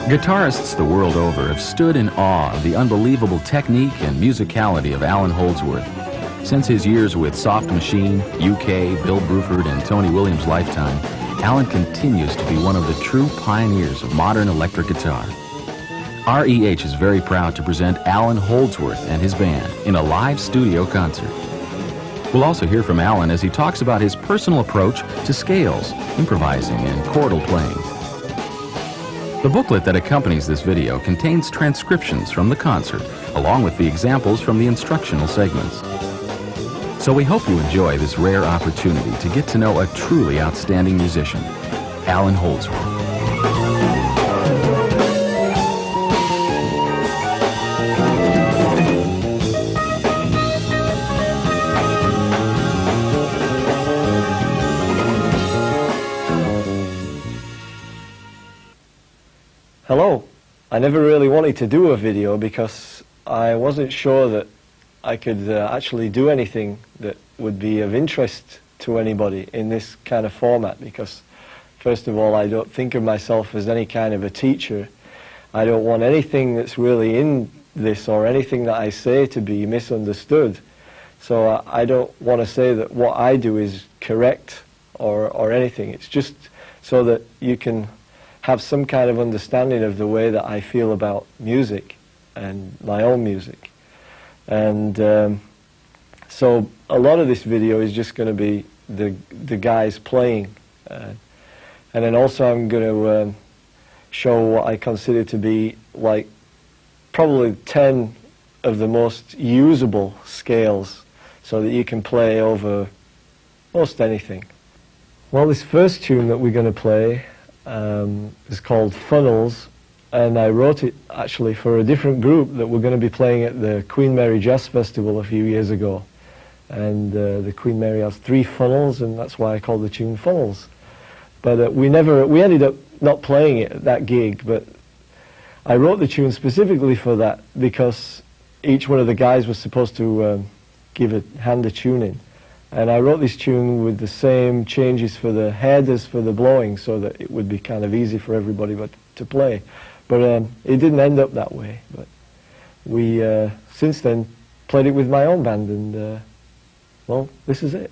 Guitarists the world over have stood in awe of the unbelievable technique and musicality of Allan Holdsworth. Since his years with Soft Machine, UK, Bill Bruford, and Tony Williams' lifetime, Allan continues to be one of the true pioneers of modern electric guitar. REH is very proud to present Allan Holdsworth and his band in a live studio concert. We'll also hear from Allan as he talks about his personal approach to scales, improvising, and chordal playing. The booklet that accompanies this video contains transcriptions from the concert, along with the examples from the instructional segments. So we hope you enjoy this rare opportunity to get to know a truly outstanding musician, Allan Holdsworth. Hello. I never really wanted to do a video because I wasn't sure that I could actually do anything that would be of interest to anybody in this kind of format, because first of all, I don't think of myself as any kind of a teacher. I don't want anything that's really in this or anything that I say to be misunderstood. So I don't want to say that what I do is correct or anything. It's just so that you can have some kind of understanding of the way that I feel about music and my own music. And so a lot of this video is just going to be the guys playing. And then also I'm going to show what I consider to be like probably 10 of the most usable scales so that you can play over most anything. Well, this first tune that we're going to play is called Funnels, and I wrote it actually for a different group that were going to be playing at the Queen Mary Jazz Festival a few years ago. And the Queen Mary has 3 funnels, and that's why I called the tune Funnels. But we ended up not playing it at that gig, but I wrote the tune specifically for that because each one of the guys was supposed to hand a tune in. And I wrote this tune with the same changes for the head as for the blowing, so that it would be kind of easy for everybody to play. But it didn't end up that way. But we, since then, played it with my own band, and, well, this is it.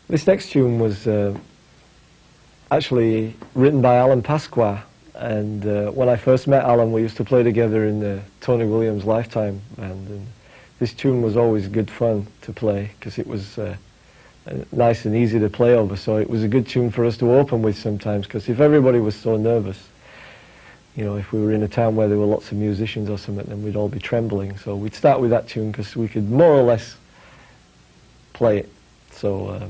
This next tune was actually written by Alan Pasqua, and when I first met Alan, we used to play together in the Tony Williams Lifetime, and this tune was always good fun to play because it was nice and easy to play over, so it was a good tune for us to open with sometimes, because if everybody was so nervous, you know, if we were in a town where there were lots of musicians or something, then we'd all be trembling. So we'd start with that tune because we could more or less play it. So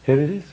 here it is.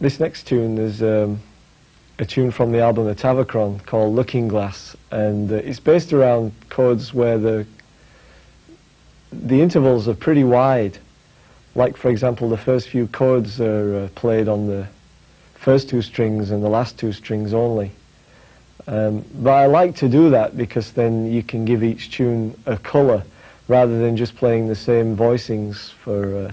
This next tune is a tune from the album The Tavachron called Looking Glass, and it's based around chords where the intervals are pretty wide. Like, for example, the first few chords are played on first two strings and the last two strings only. But I like to do that because then you can give each tune a colour rather than just playing the same voicings for,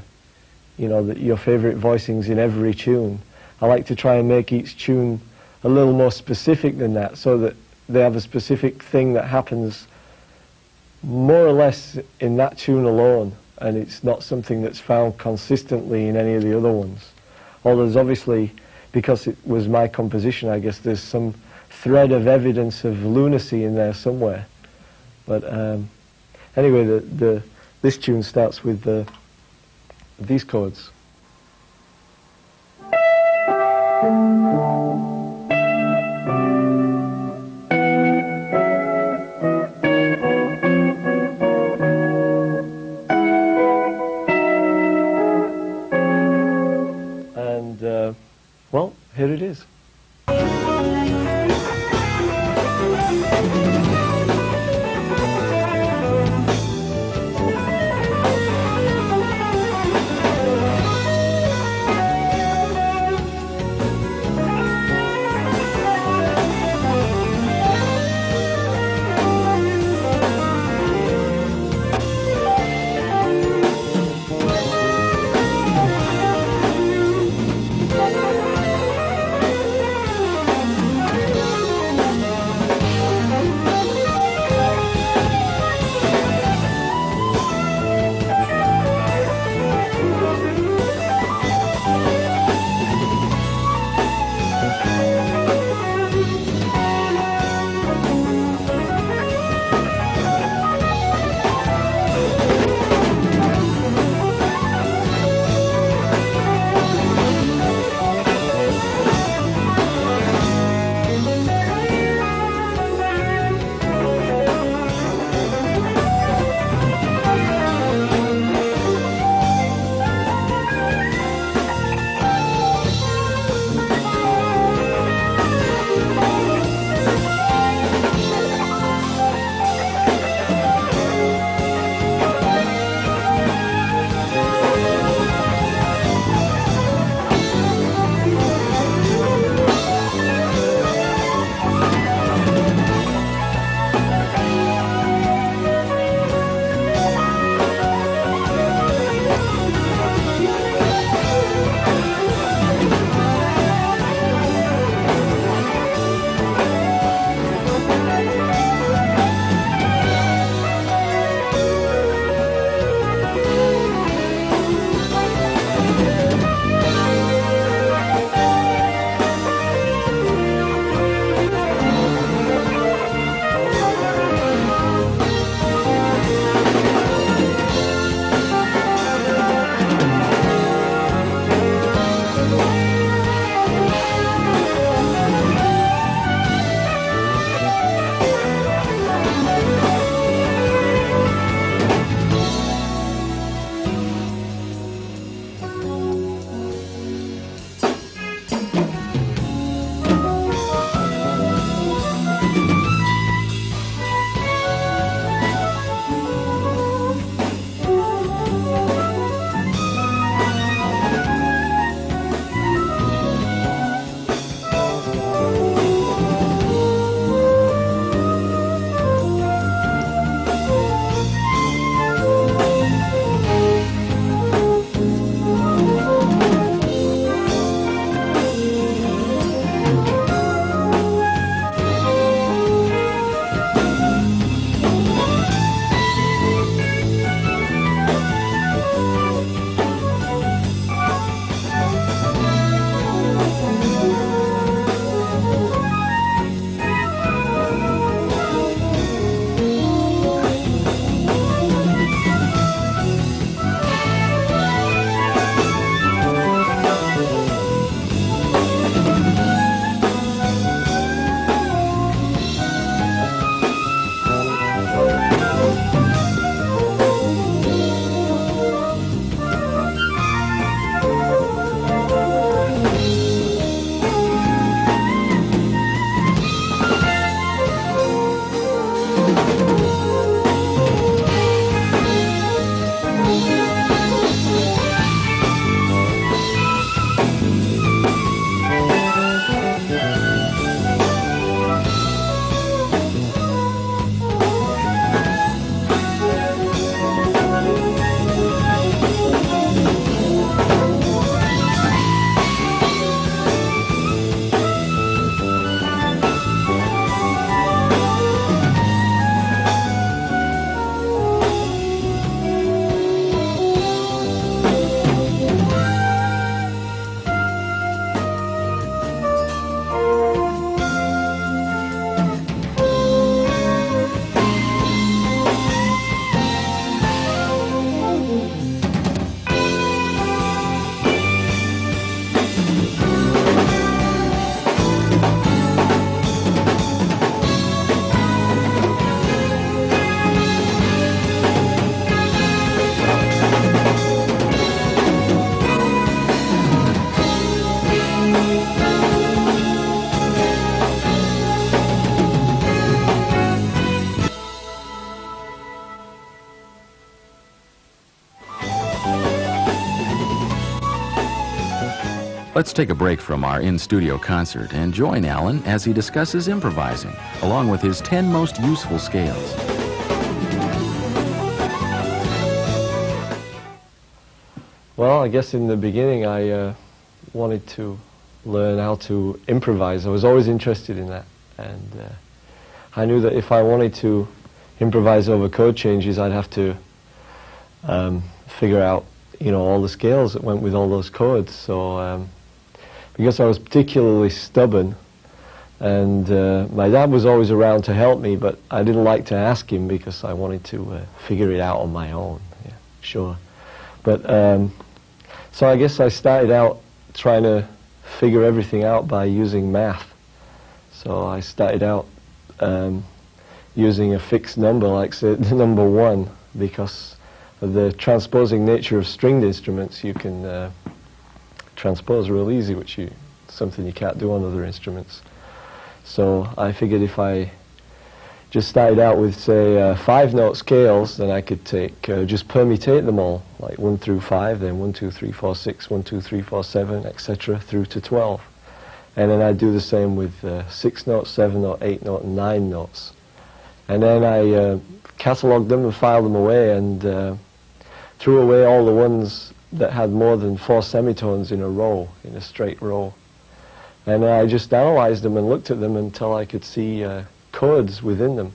you know, your favourite voicings in every tune. I like to try and make each tune a little more specific than that, so that they have a specific thing that happens more or less in that tune alone, and it's not something that's found consistently in any of the other ones. Although there's obviously, because it was my composition, I guess there's some thread of evidence of lunacy in there somewhere. But anyway, this tune starts with these chords. And, well, here it is. Let's take a break from our in-studio concert and join Allan as he discusses improvising, along with his 10 most useful scales. Well, I guess in the beginning I wanted to learn how to improvise. I was always interested in that, and I knew that if I wanted to improvise over chord changes, I'd have to figure out, you know, all the scales that went with all those chords. So because I was particularly stubborn, and my dad was always around to help me, but I didn't like to ask him because I wanted to figure it out on my own. Yeah, sure. But so I guess I started out trying to figure everything out by using math. So I started out using a fixed number, like say the number 1, because of the transposing nature of stringed instruments. You can transpose real easy, which is something you can't do on other instruments. So I figured if I just started out with, say, 5-note scales, then I could take, just permutate them all, like 1 through 5, then 1, 2, 3, 4, 6, 1, 2, 3, 4, 7, etc., through to 12. And then I'd do the same with 6-note, 7-note, 8-note, and 9 notes. And then I catalogued them and filed them away, and threw away all the ones that had more than 4 semitones in a row, in a straight row. And I just analyzed them and looked at them until I could see chords within them.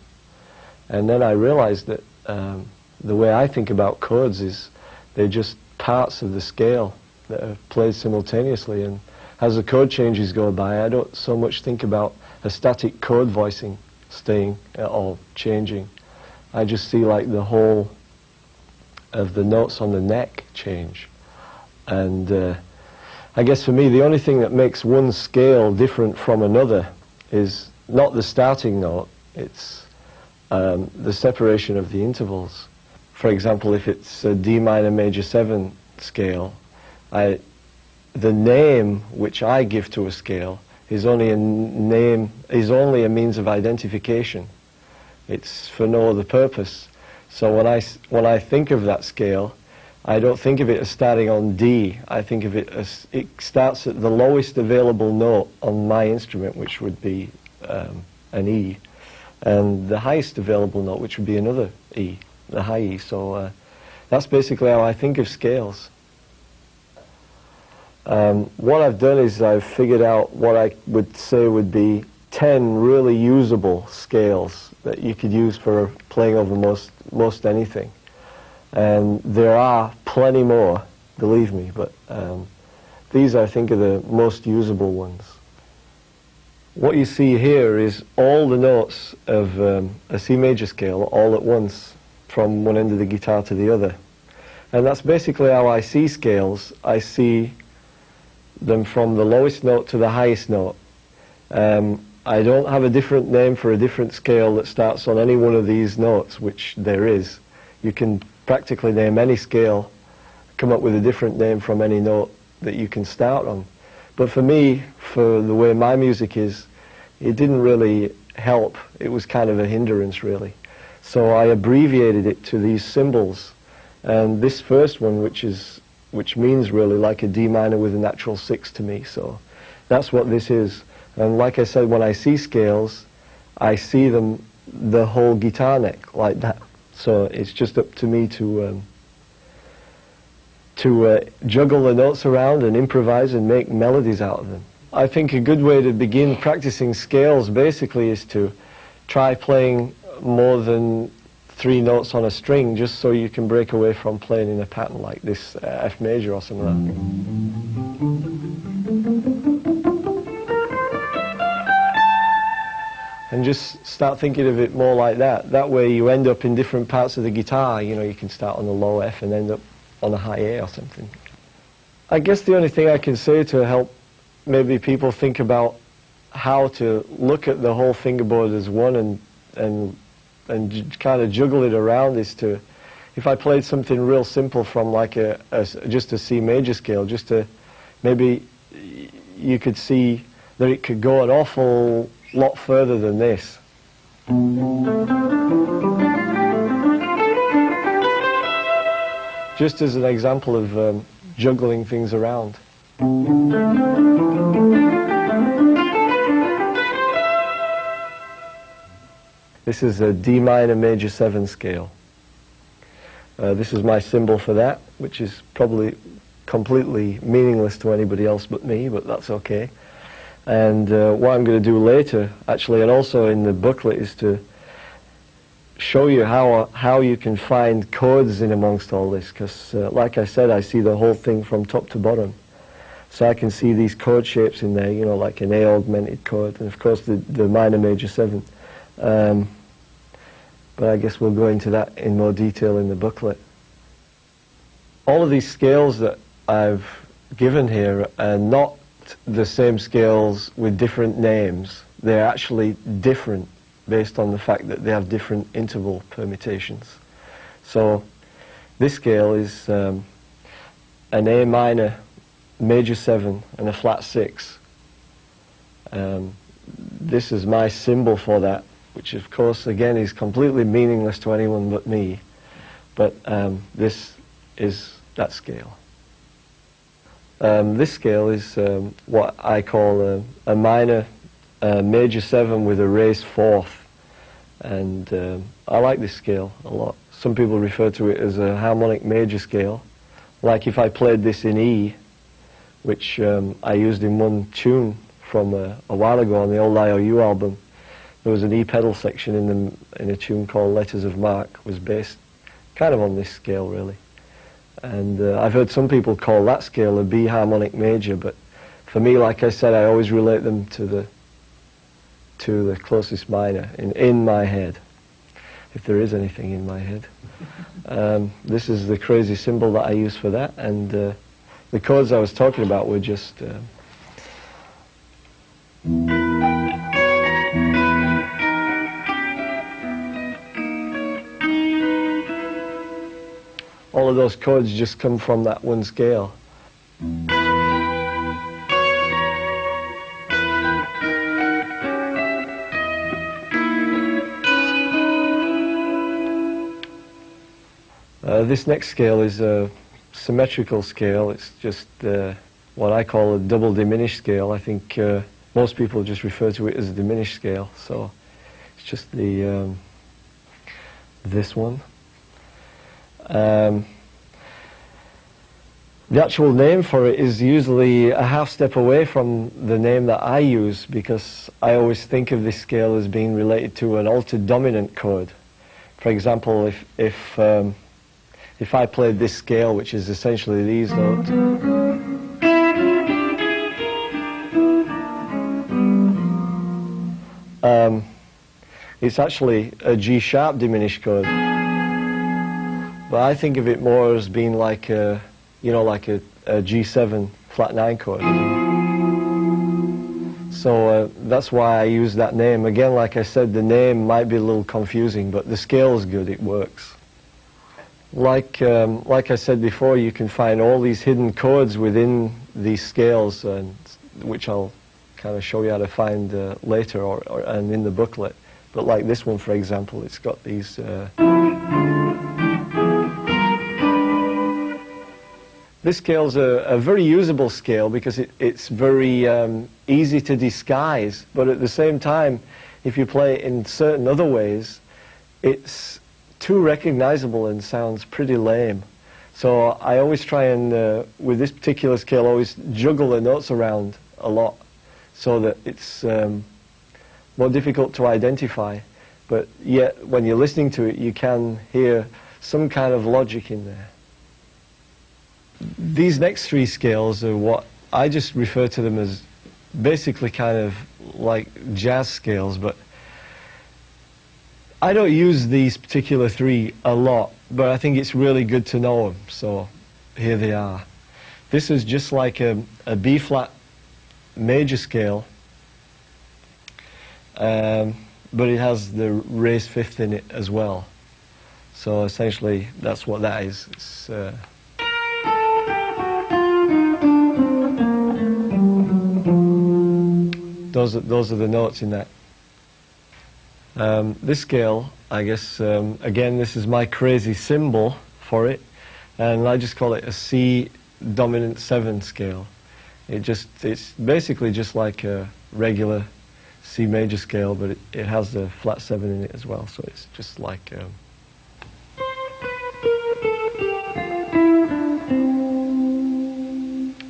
And then I realized that the way I think about chords is they're just parts of the scale that are played simultaneously, and as the chord changes go by, I don't so much think about a static chord voicing staying or changing. I just see like the whole of the notes on the neck change. And I guess for me the only thing that makes one scale different from another is not the starting note, it's the separation of the intervals. For example, if it's a D minor major 7 scale, the name which I give to a scale is only a means of identification. It's for no other purpose. So when I think of that scale, I don't think of it as starting on D. I think of it as it starts at the lowest available note on my instrument, which would be an E, and the highest available note, which would be another E, the high E. So that's basically how I think of scales. What I've done is I've figured out what I would say would be 10 really usable scales that you could use for playing over most anything. And there are plenty more, believe me, but these I think are the most usable ones. What you see here is all the notes of a C major scale all at once, from one end of the guitar to the other. And that's basically how I see scales. I see them from the lowest note to the highest note. I don't have a different name for a different scale that starts on any one of these notes, which there is. You can practically name any scale, come up with a different name from any note that you can start on. But for me, for the way my music is, it didn't really help. It was kind of a hindrance, really. So I abbreviated it to these symbols. And this first one, which means really like a D minor with a natural 6 to me. So that's what this is. And like I said, when I see scales, I see them the whole guitar neck like that. So it's just up to me to juggle the notes around and improvise and make melodies out of them. I think a good way to begin practicing scales basically is to try playing more than 3 notes on a string, just so you can break away from playing in a pattern like this F major or something like that. And just start thinking of it more like that. That way you end up in different parts of the guitar. You know, you can start on the low F and end up on a high A or something. I guess the only thing I can say to help maybe people think about how to look at the whole fingerboard as one and kind of juggle it around is to, if I played something real simple from like just a C major scale, just to maybe you could see that it could go an awful lot further than this. Just as an example of juggling things around. This is a D minor major 7 scale. This is my symbol for that, which is probably completely meaningless to anybody else but me, but that's okay. And what I'm going to do later, actually, and also in the booklet, is to show you how you can find codes in amongst all this, because like I said, I see the whole thing from top to bottom. So I can see these chord shapes in there, you know, like an A augmented chord, and of course the minor major 7. But I guess we'll go into that in more detail in the booklet. All of these scales that I've given here are not the same scales with different names. They're actually different based on the fact that they have different interval permutations. So this scale is an A minor major 7 and a flat 6. This is my symbol for that, which of course again is completely meaningless to anyone but me, but this is that scale. This scale is what I call a minor major 7 with a raised 4th, and I like this scale a lot. Some people refer to it as a harmonic major scale. Like if I played this in E, which I used in one tune from a while ago on the old IOU album, there was an E pedal section in a tune called Letters of Mark, was based kind of on this scale really. And I've heard some people call that scale a B harmonic major, but for me, like I said, I always relate them to the closest minor in my head, if there is anything in my head. This is the crazy symbol that I use for that, and the chords I was talking about were just all of those chords just come from that one scale. This next scale is a symmetrical scale. It's just what I call a double diminished scale. I think most people just refer to it as a diminished scale. So it's just the this one. The actual name for it is usually a half step away from the name that I use, because I always think of this scale as being related to an altered dominant chord. For example, if I played this scale, which is essentially these notes, it's actually a G sharp diminished chord. But I think of it more as being like a, you know, like a G7 flat 9 chord. So that's why I use that name. Again, like I said, the name might be a little confusing, but the scale is good, it works. Like I said before, you can find all these hidden chords within these scales, which I'll kind of show you how to find later and in the booklet. But like this one, for example, it's got these... This scale's a very usable scale because it's very easy to disguise, but at the same time, if you play it in certain other ways, it's too recognizable and sounds pretty lame. So I always try and, with this particular scale, always juggle the notes around a lot so that it's more difficult to identify. But yet, when you're listening to it, you can hear some kind of logic in there. These next three scales are what I just refer to them as basically kind of like jazz scales, but I don't use these particular three a lot, but I think it's really good to know them, so here they are. This is just like a B flat major scale, but it has the raised fifth in it as well. So essentially that's what that is. It's, those are the notes in that. This scale, I guess, again, this is my crazy symbol for it, and I just call it a C dominant 7 scale. It's basically just like a regular C major scale, but it has the flat 7 in it as well, so it's just like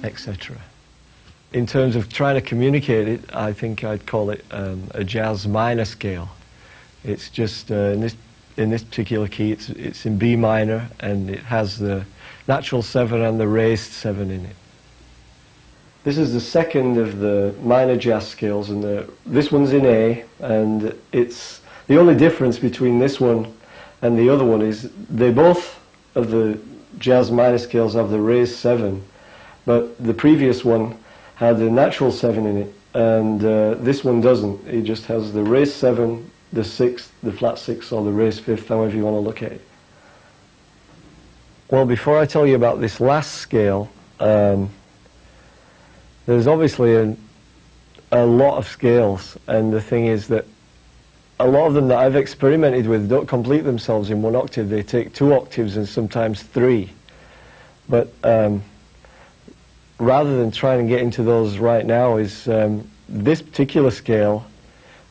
etc. In terms of trying to communicate it, I think I'd call it a jazz minor scale. It's just in this particular key, it's in B minor, and it has the natural 7 and the raised 7 in it. This is the second of the minor jazz scales, and this one's in A, and it's the only difference between this one and the other one is they both of the jazz minor scales have the raised 7, but the previous one had a natural 7 in it, and this one doesn't. It just has the raised 7, the 6th, the flat 6, or the raised 5th, however you want to look at it. Well, before I tell you about this last scale, there's obviously a lot of scales, and the thing is that a lot of them that I've experimented with don't complete themselves in 1 octave. They take 2 octaves and sometimes 3. But rather than trying to get into those right now, is this particular scale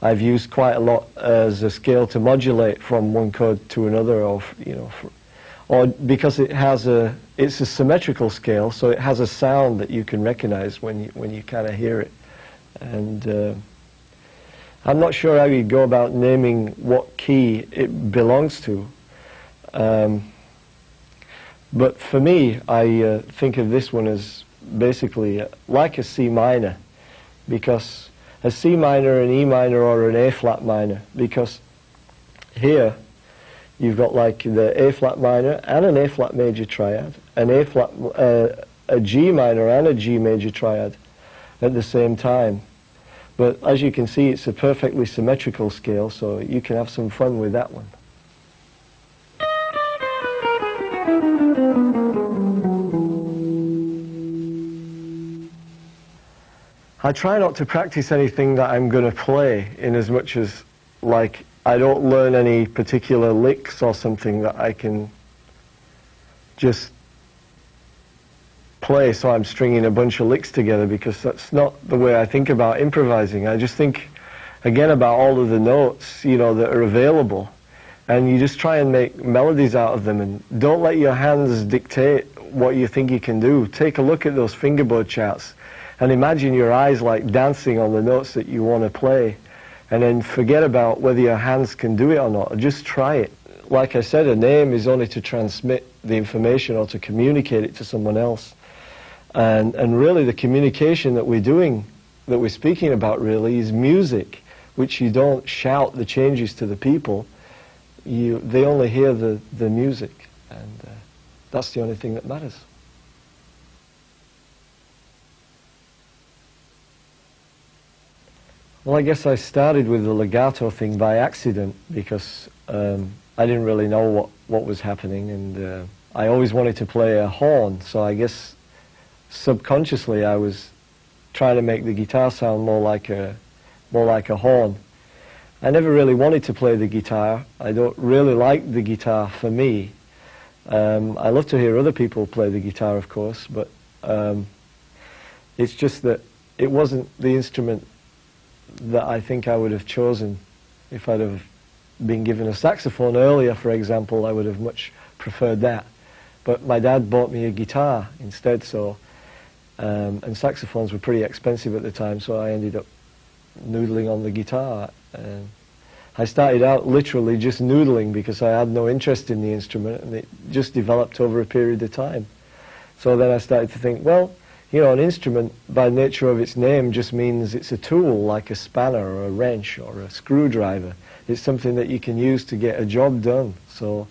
I've used quite a lot as a scale to modulate from one chord to another, or or because it's a symmetrical scale, so it has a sound that you can recognize when you kind of hear it. And I'm not sure how you go about naming what key it belongs to. But for me, I think of this one as basically like a C minor, because a C minor, an E minor, or an A flat minor, because here you've got like the A flat minor and an A flat major triad, an a G minor and a G major triad at the same time. But as you can see, it's a perfectly symmetrical scale, so you can have some fun with that one. I try not to practice anything that I'm going to play, in as much as, like, I don't learn any particular licks or something that I can just play, so I'm stringing a bunch of licks together, because that's not the way I think about improvising. I just think, again, about all of the notes, that are available, and you just try and make melodies out of them, and don't let your hands dictate what you think you can do. Take a look at those fingerboard charts and imagine your eyes like dancing on the notes that you want to play, and then forget about whether your hands can do it or not, or just try it. Like I said, a name is only to transmit the information or to communicate it to someone else. And really the communication that we're speaking about really is music, which you don't shout the changes to the people. They only hear the music, and that's the only thing that matters. Well, I guess I started with the legato thing by accident, because I didn't really know what was happening, and I always wanted to play a horn, so I guess subconsciously I was trying to make the guitar sound more like a horn. I never really wanted to play the guitar. I don't really like the guitar for me. I love to hear other people play the guitar, of course, but it's just that it wasn't the instrument that I think I would have chosen. If I'd have been given a saxophone earlier, for example, I would have much preferred that. But my dad bought me a guitar instead, so and saxophones were pretty expensive at the time, so I ended up noodling on the guitar. I started out literally just noodling because I had no interest in the instrument, and it just developed over a period of time. So then I started to think, well, an instrument, by nature of its name, just means it's a tool, like a spanner or a wrench or a screwdriver. It's something that you can use to get a job done. So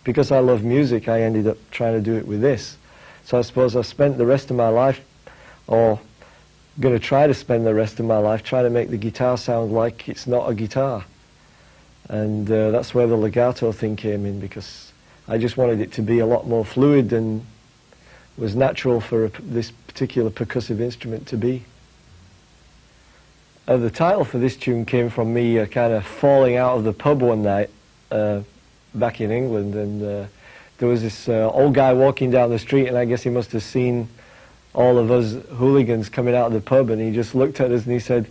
because I love music, I ended up trying to do it with this. So I suppose I spent the rest of my life, or going to try to spend the rest of my life, trying to make the guitar sound like it's not a guitar. And that's where the legato thing came in, because I just wanted it to be a lot more fluid than was natural for this particular percussive instrument to be. The title for this tune came from me kind of falling out of the pub one night back in England, and there was this old guy walking down the street, and I guess he must have seen all of us hooligans coming out of the pub, and he just looked at us and he said,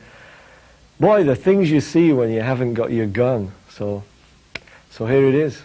"Boy, the things you see when you haven't got your gun." So here it is.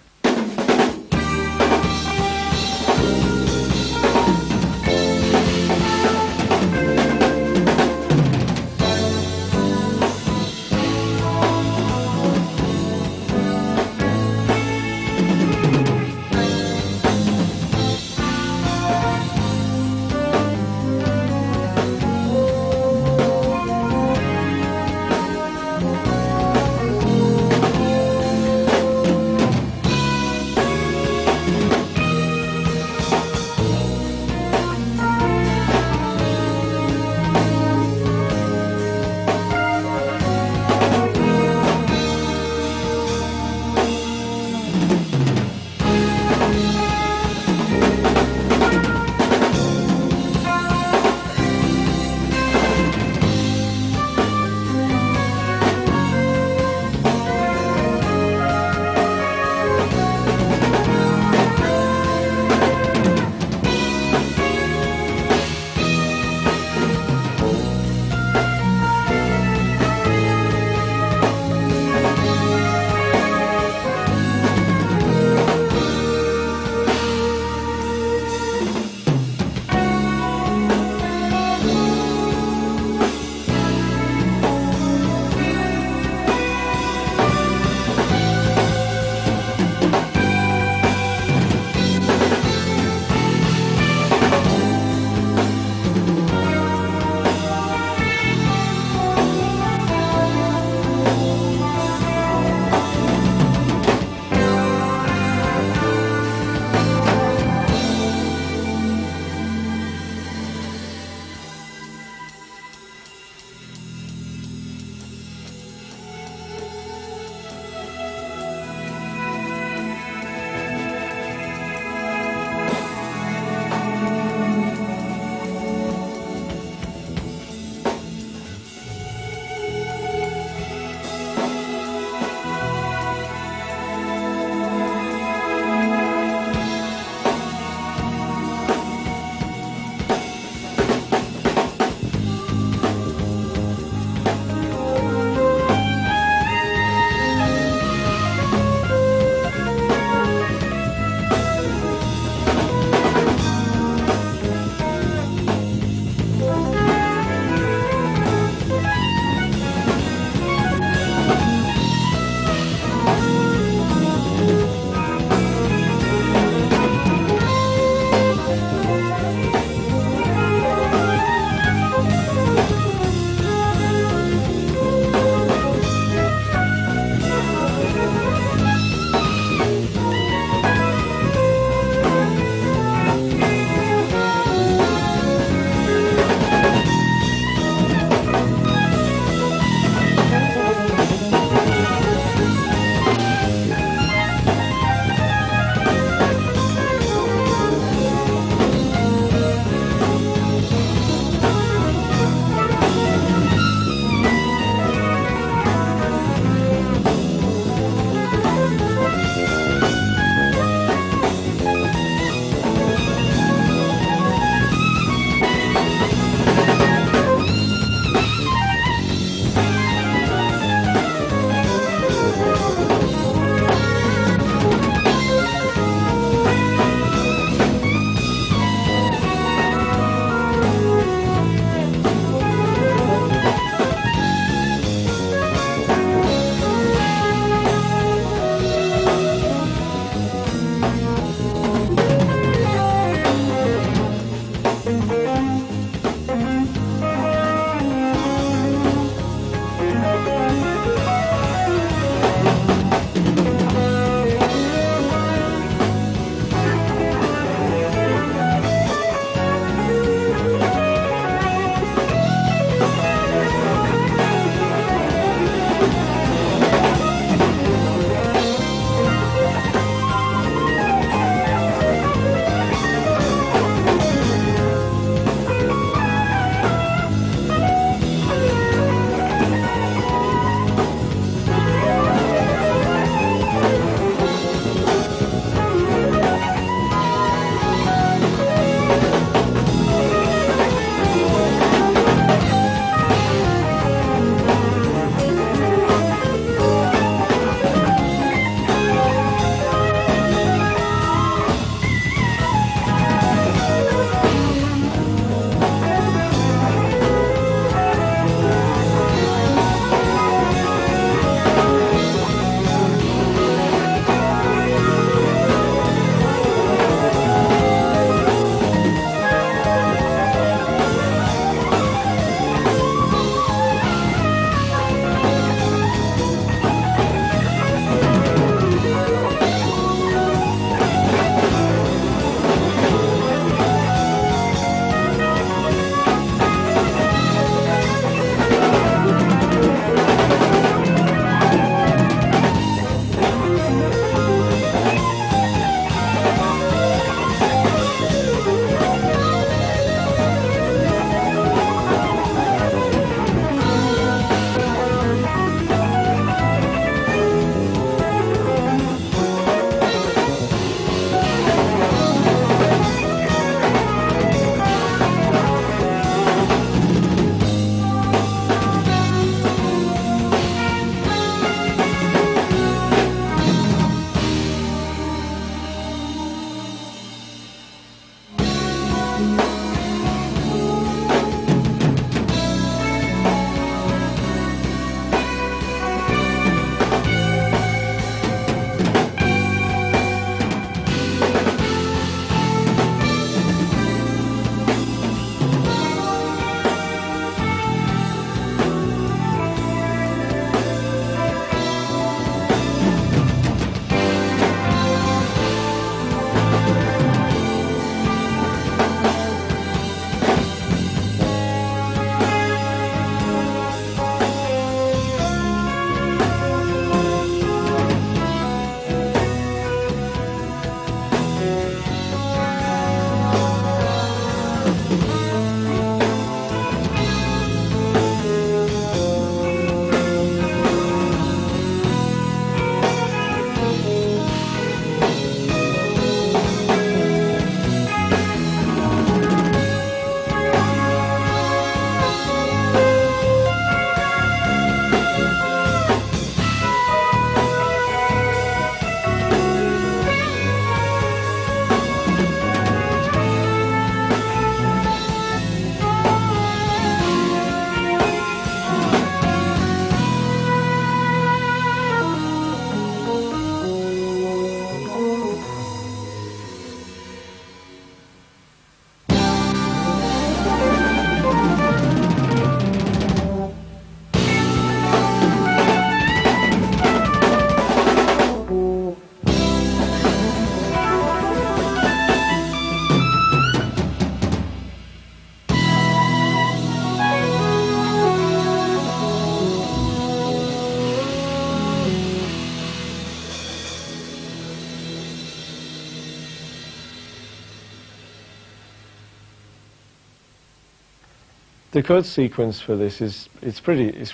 The chord sequence for this it's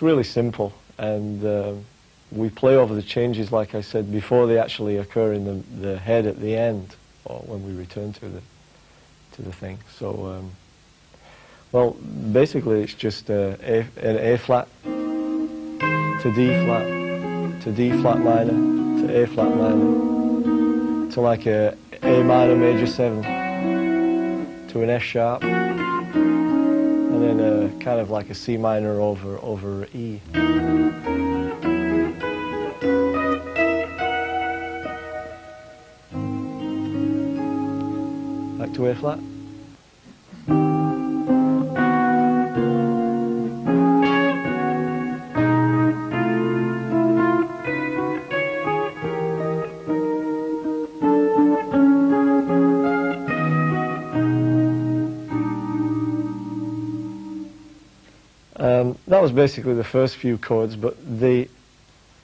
really simple, and we play over the changes, like I said, before they actually occur in the head at the end, or when we return to the thing. So, well, basically it's just an A flat to D flat to D flat minor to A flat minor to like a minor major 7 to an F sharp, and then a kind of like a C minor over E. Back to A flat. That was basically the first few chords, but the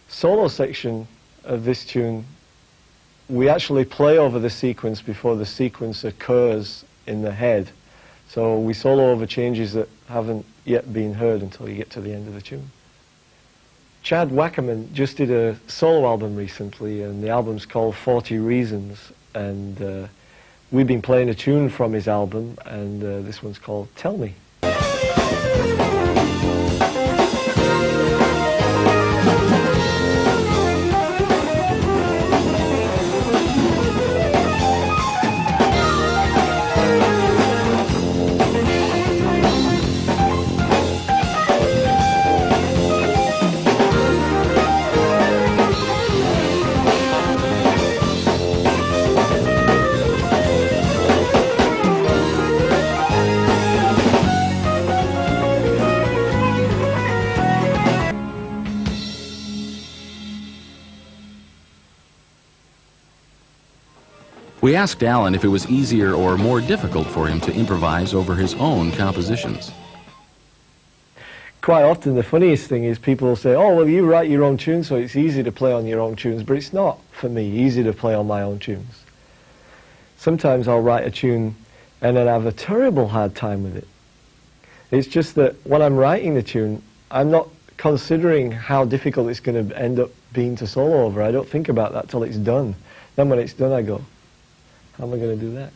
solo section of this tune, we actually play over the sequence before the sequence occurs in the head. So we solo over changes that haven't yet been heard until you get to the end of the tune. Chad Wackerman just did a solo album recently, and the album's called 40 Reasons, and we've been playing a tune from his album, and this one's called Tell Me. We asked Allan if it was easier or more difficult for him to improvise over his own compositions. Quite often the funniest thing is people will say, oh, well, you write your own tunes, so it's easy to play on your own tunes, but it's not, for me, easy to play on my own tunes. Sometimes I'll write a tune and then have a terrible hard time with it. It's just that when I'm writing the tune, I'm not considering how difficult it's going to end up being to solo over. I don't think about that till it's done. Then when it's done, I go, how am I going to do that?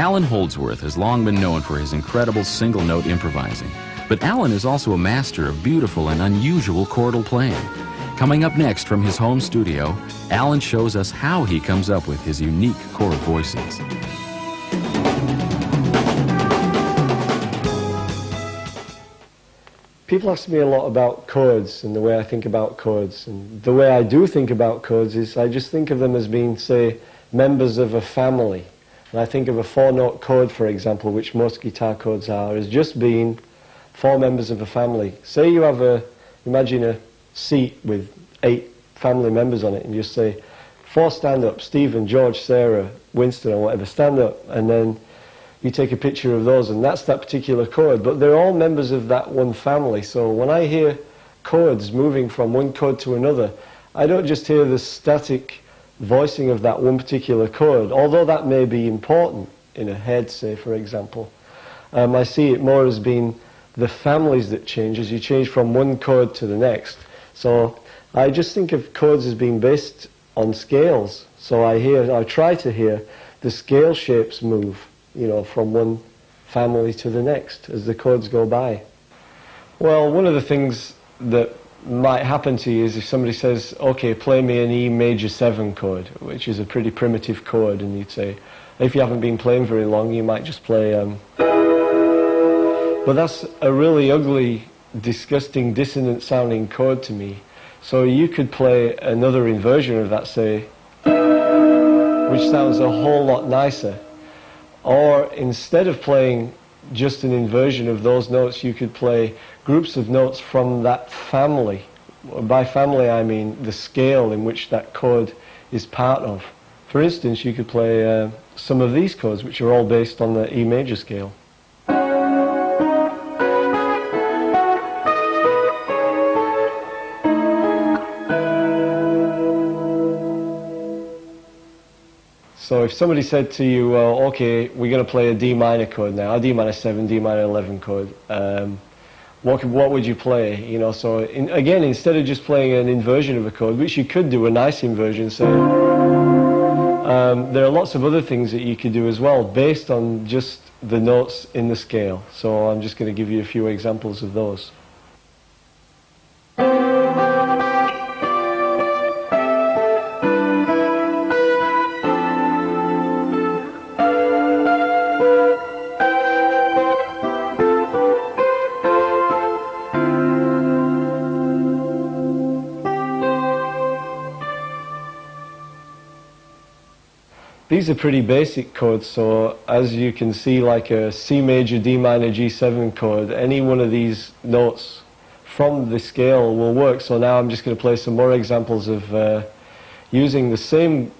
Allan Holdsworth has long been known for his incredible single-note improvising, but Allan is also a master of beautiful and unusual chordal playing. Coming up next from his home studio, Allan shows us how he comes up with his unique chord voicings. People ask me a lot about chords and the way I think about chords. And the way I do think about chords is I just think of them as being, say, members of a family. And I think of a four-note chord, for example, which most guitar chords are, as just being four members of a family. Say you have imagine a seat with 8 family members on it, and you say, 4 stand up, Stephen, George, Sarah, Winston, or whatever, stand up, and then you take a picture of those, and that's that particular chord. But they're all members of that one family. So when I hear chords moving from one chord to another, I don't just hear the static voicing of that one particular chord, although that may be important in a head, say, for example. I see it more as being the families that change as you change from one chord to the next. So I just think of chords as being based on scales. So I try to hear the scale shapes move, you know, from one family to the next as the chords go by. Well, one of the things that might happen to you is if somebody says, okay, play me an E major 7 chord, which is a pretty primitive chord, and you'd say, if you haven't been playing very long, you might just play but that's a really ugly, disgusting, dissonant sounding chord to me. So you could play another inversion of that, say, which sounds a whole lot nicer. Or instead of playing just an inversion of those notes, you could play groups of notes from that family. By family I mean the scale in which that chord is part of. For instance, you could play some of these chords, which are all based on the E major scale. So if somebody said to you, well, okay, we're going to play a D minor chord now, a D minor 7, D minor 11 chord, what would you play? You know, so again, instead of just playing an inversion of a chord, which you could do a nice inversion, say, there are lots of other things that you could do as well, based on just the notes in the scale. So I'm just going to give you a few examples of those. These are pretty basic chords, so as you can see, like a C major, D minor, G7 chord, any one of these notes from the scale will work. So now I'm just going to play some more examples of using the same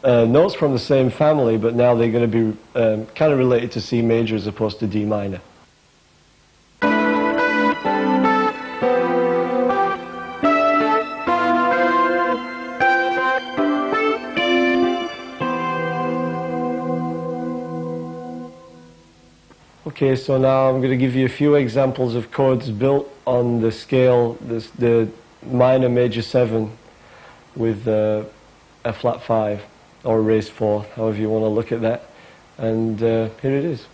notes from the same family, but now they're going to be kind of related to C major as opposed to D minor. Okay, so now I'm going to give you a few examples of chords built on the scale, the minor major 7 with a flat 5 or a raised 4, however you want to look at that. And here it is.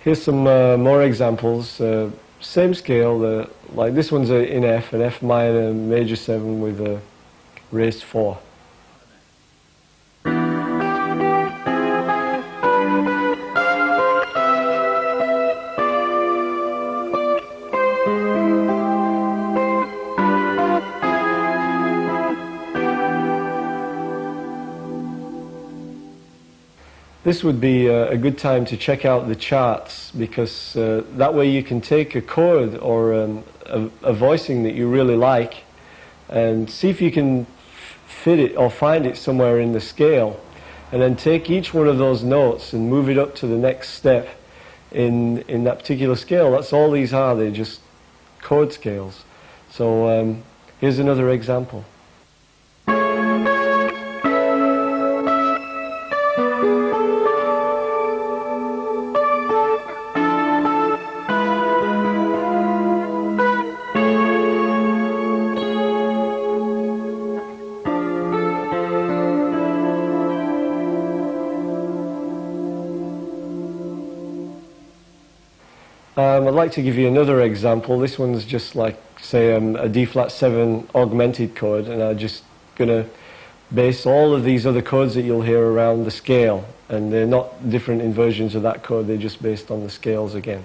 Here's some more examples. Same scale, like this one's in F, an F minor major 7 with a raised 4. This would be a good time to check out the charts, because that way you can take a chord or a voicing that you really like and see if you can fit it or find it somewhere in the scale, and then take each one of those notes and move it up to the next step in that particular scale. That's all these are, they're just chord scales. So here's another example. I'd like to give you another example. This one's just like, say, a D flat 7 augmented chord, and I'm just going to base all of these other chords that you'll hear around the scale, and they're not different inversions of that chord, they're just based on the scales again.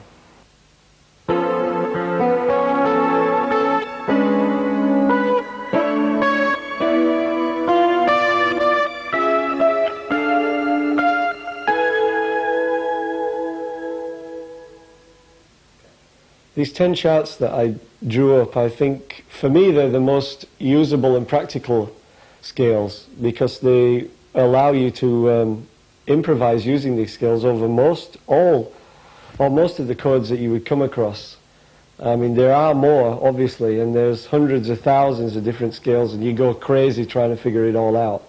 These 10 charts that I drew up, I think, for me, they're the most usable and practical scales, because they allow you to improvise using these scales over most of the chords that you would come across. I mean, there are more, obviously, and there's hundreds of thousands of different scales, and you go crazy trying to figure it all out.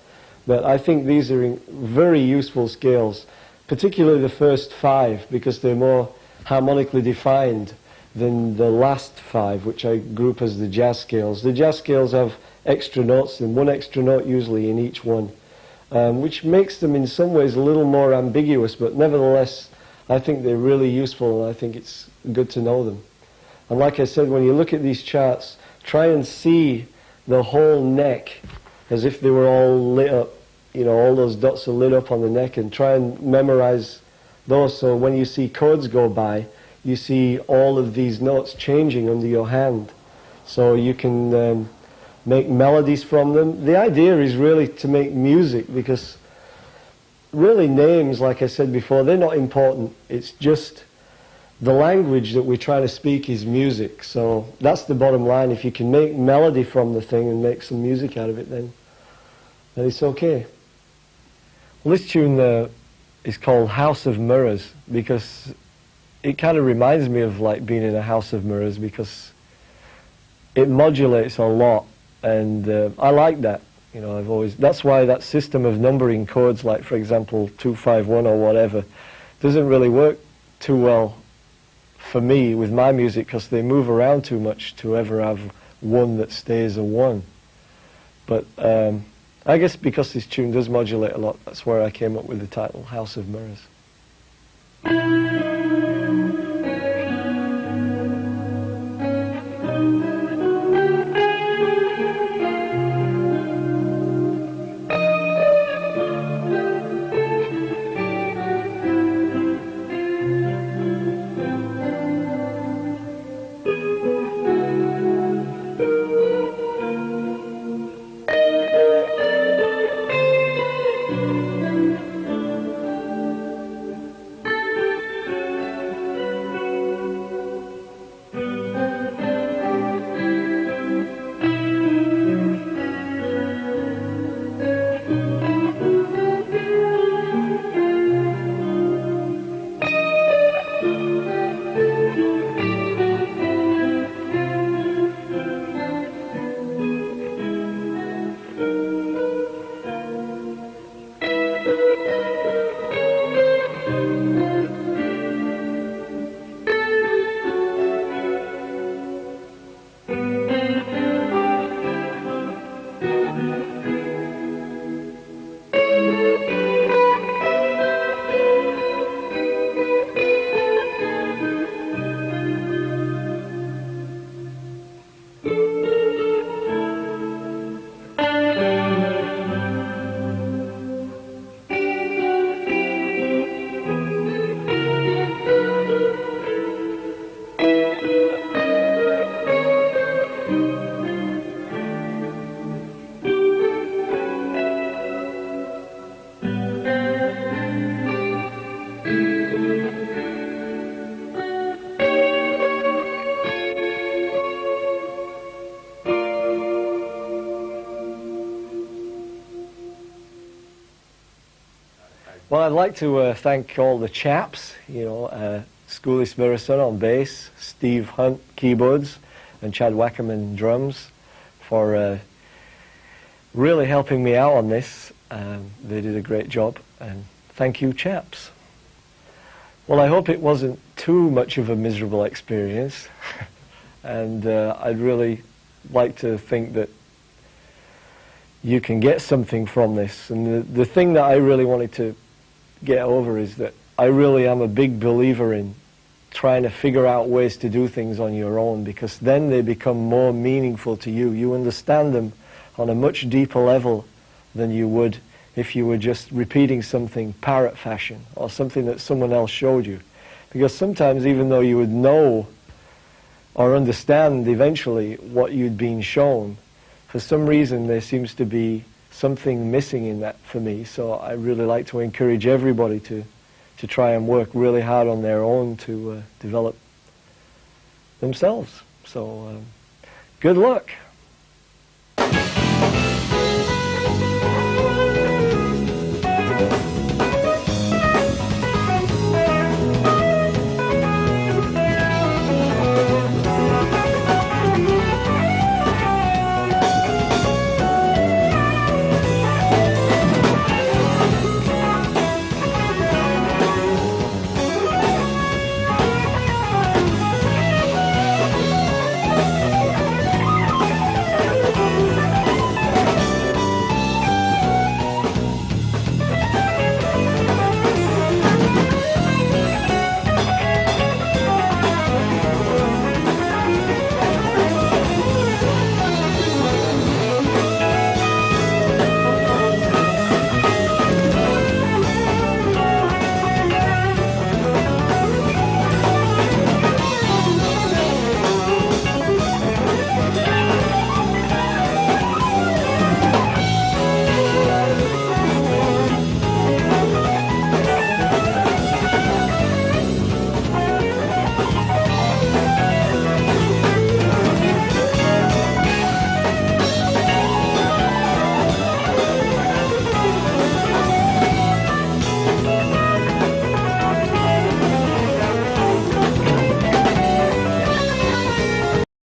But I think these are very useful scales, particularly the first 5, because they're more harmonically defined than the last 5, which I group as the jazz scales. The jazz scales have extra notes, and one extra note usually in each one, which makes them in some ways a little more ambiguous, but nevertheless I think they're really useful, and I think it's good to know them. And like I said, when you look at these charts, try and see the whole neck as if they were all lit up. You know, all those dots are lit up on the neck, and try and memorize those, so when you see chords go by, you see all of these notes changing under your hand, so you can make melodies from them. The idea is really to make music, because really names, like I said before, they're not important. It's just the language that we try to speak is music. So that's the bottom line. If you can make melody from the thing and make some music out of it, then it's okay. Well, this tune is called House of Mirrors because it kind of reminds me of like being in a house of mirrors, because it modulates a lot, and I like that. You know, that's why that system of numbering chords, like for example 251 or whatever, doesn't really work too well for me with my music, because they move around too much to ever have one that stays a one. But I guess because this tune does modulate a lot, that's where I came up with the title, House of Mirrors. Well, I'd like to thank all the chaps, you know, Schoolis Mirason on bass, Steve Hunt keyboards, and Chad Wackerman drums, for really helping me out on this. They did a great job, and thank you, chaps. Well, I hope it wasn't too much of a miserable experience, and I'd really like to think that you can get something from this. And the thing that I really wanted to get over is that I really am a big believer in trying to figure out ways to do things on your own, because then they become more meaningful to you. You understand them on a much deeper level than you would if you were just repeating something parrot fashion or something that someone else showed you. Because sometimes, even though you would know or understand eventually what you'd been shown, for some reason there seems to be something missing in that for me. So I really like to encourage everybody to try and work really hard on their own to develop themselves. So good luck.